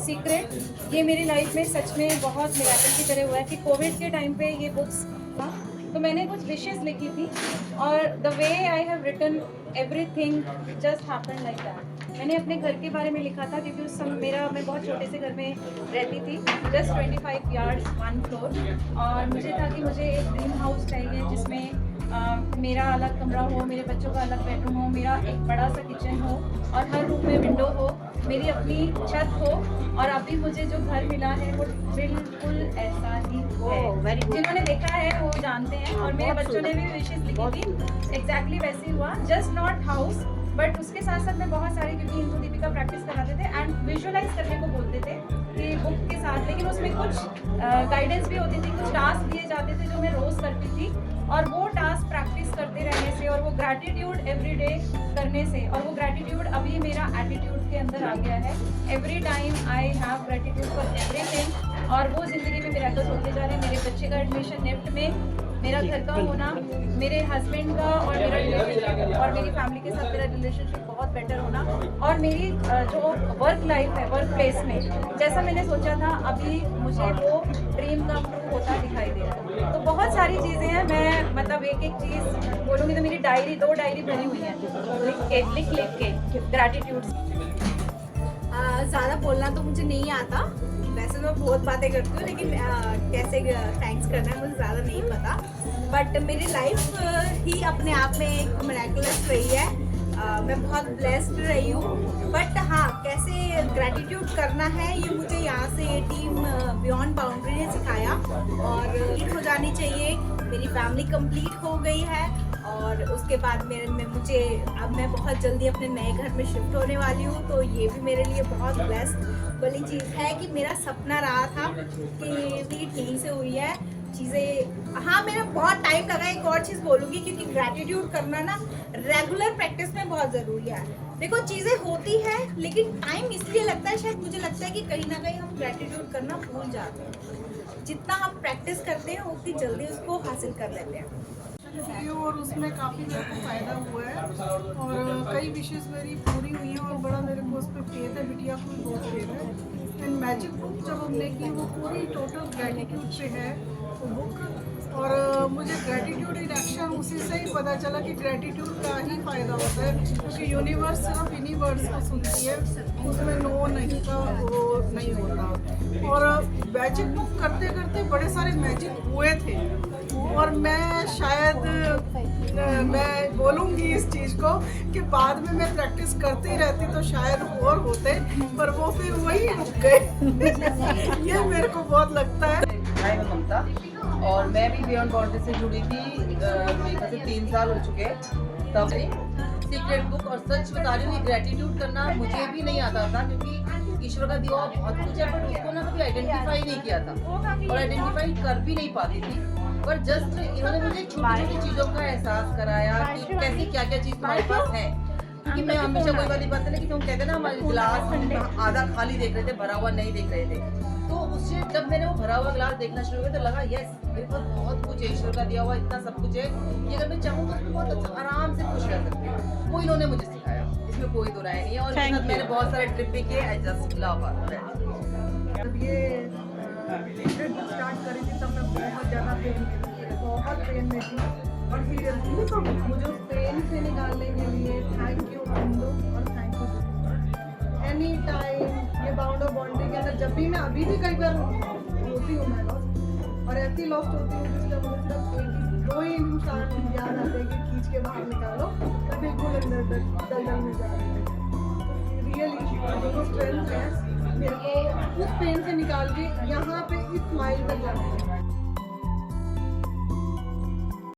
Secret, ये मेरी life में सच में बहुत मिरेकल की तरह हुआ है कि कोविड के टाइम पे ये बुक्स था तो मैंने कुछ विशेस लिखी थी और the way I have written everything just happened like that. मैंने अपने घर के बारे में लिखा था क्योंकि उस समय मैं बहुत छोटे से घर में रहती थी, जस्ट 25 यार्ड्स 1 फ्लोर, और मुझे था कि मुझे एक ड्रीम हाउस चाहिए जिसमें मेरा अलग कमरा हो, मेरे बच्चों का अलग बेडरूम हो, मेरा एक बड़ा सा किचन हो और हर रूम में विंडो हो, मेरी अपनी छत हो। और अभी मुझे जो घर मिला है वो बिल्कुल ऐसा ही है। जिन्होंने देखा है वो जानते हैं और मेरे बच्चों ने भी विशेष लिखी थी, एग्जैक्टली वैसे ही हुआ। जस्ट नॉट हाउस बट उसके साथ साथ मैं बहुत सारे, क्योंकि इंदु दीपिका प्रैक्टिस कराते थे एंड विजुअलाइज करने को बोलते थे कि बुक के साथ, लेकिन उसमें कुछ गाइडेंस भी होती थी, कुछ टास्क दिए जाते थे जो मैं रोज़ करती थी और वो टास्क प्रैक्टिस करते रहने से और वो ग्रैटिट्यूड एवरीडे करने से, और वो ग्रैटिट्यूड अभी मेरा एटीट्यूड के अंदर आ गया है। Every time I have gratitude for everything और वो ज़िंदगी में मिरेकल्स होते जा रहे हैं। मेरे बच्चे का एडमिशन निफ्ट में, मेरा घर का होना, मेरे हस्बैंड का और मेरा रिलेशनशिप और मेरी फैमिली के साथ मेरा रिलेशनशिप बहुत बेटर होना, और मेरी जो वर्क लाइफ है वर्क प्लेस में जैसा मैंने सोचा था अभी मुझे वो ड्रीम कम ट्रू होता दिखाई दे रहा है। तो बहुत सारी चीज़ें हैं, मैं मतलब एक एक चीज़ बोलूँगी तो मेरी डायरी 2 डायरी भरी हुई है लिख के ग्रैटिट्यूड। ज़्यादा बोलना तो मुझे नहीं आता, वैसे तो मैं बहुत बातें करती हूँ लेकिन कैसे थैंक्स करना है मुझे ज़्यादा नहीं पता। बट मेरी लाइफ ही अपने आप में एक मिरेकलस रही है, मैं बहुत ब्लेस्ड रही हूँ। बट हाँ, कैसे ग्रैटिट्यूड करना है ये मुझे यहाँ से टीम बियॉन्ड बाउंड्री ने सिखाया और कंप्लीट हो जानी चाहिए। मेरी फैमिली कंप्लीट हो गई है और उसके बाद अब मैं बहुत जल्दी अपने नए घर में शिफ्ट होने वाली हूँ, तो ये भी मेरे लिए बहुत ब्लेस्ड वाली चीज़ है कि मेरा सपना रहा था कि मेरी टीम से हुई है चीज़ें। हाँ, मेरा बहुत टाइम लगा, एक और चीज़ बोलूँगी क्योंकि ग्रैटिट्यूड करना ना रेगुलर प्रैक्टिस में बहुत ज़रूरी है। देखो चीज़ें होती हैं लेकिन टाइम इसलिए लगता है, शायद मुझे लगता है कि कहीं ना कहीं हम ग्रैटिट्यूड करना भूल जाते हैं। जितना हम प्रैक्टिस करते हैं उतनी जल्दी उसको हासिल कर लेते हैं। और उसमें काफ़ी मेरे को फ़ायदा हुआ है और कई विशेष मेरी पूरी हुई हैं और बड़ा मेरे को उस पर फेथ है, बिटिया को भी बहुत फेथ है। एंड मैजिक बुक जब हमने की वो पूरी टोटल ग्रैटिट्यूड पे है वो बुक, और मुझे ग्रैटिट्यूड इन एक्शन उसी से ही पता चला कि ग्रैटिट्यूड का ही फ़ायदा होता है, क्योंकि यूनिवर्स सिर्फ इन्हीं वर्ड्स को सुनती है, उसमें नो नहीं का वो नहीं होता। और मैजिक बुक करते करते बड़े सारे मैजिक हुए थे और मैं शायद मैं बोलूँगी इस चीज़ को कि बाद में मैं प्रैक्टिस करती रहती तो शायद और होते, पर वो फिर वही रुक गए। ये मेरे को बहुत लगता है। हाय, मैं ममता और मैं भी बियॉन्ड बाउंड्री से जुड़ी थी, मेरे ख्याल से 3 साल हो चुके हैं तब सीक्रेट बुक। और सच बता रही हूँ, ग्रैटिट्यूड करना मुझे भी नहीं आता था क्योंकि ईश्वर का दिया बहुत कुछ है, बट उसको ना कभी आइडेंटिफाई नहीं किया था और आइडेंटिफाई कर भी नहीं पाती थी। पर जस्ट इन्होंने मुझे छोटी छोटी चीज़ों का एहसास कराया कि कैसी क्या क्या चीज़ तुम्हारे पास है। क्योंकि मैं हमेशा कोई वाली बात है ना कि तुम कहते ना हमारे गिलास आधा खाली देख रहे थे, भरा हुआ नहीं देख रहे थे। तो उससे जब मैंने वो भरा हुआ गिलास देखना शुरू किया तो लगा यस, मेरे पास बहुत कुछ है, ईश्वर का दिया हुआ इतना सब कुछ है कि अगर मैं चाहूँ तो बहुत अच्छा आराम से खुश रह सकती हूँ। वो इन्होंने मुझे सिखाया, इसमें कोई दो राय नहीं है। और मैंने बहुत सारे ट्रिप भी किए। आई जस्ट लव जब ये स्टार्ट करी थी तब मैं बहुत ज़्यादा पेन में थी और सीरियसली मुझे उस पेन से निकालने के लिए थैंक यू इंदु और थैंक यू एनी टाइम। ये बाउंड्री के अंदर जब भी मैं अभी भी कई बार होती हूँ मैं लॉस्ट, और ऐसी लॉस्ट होती हूँ जिसमें मुझे सिर्फ 2 ही इंसान याद आते हैं कि खींच के बाहर निकालो, मैं बिल्कुल अंदर दलदल में जा रही थी। रियली जो स्ट्रेंथ है मेरे को उस पेन से निकाल के यहाँ पे इस स्माइल तक जाने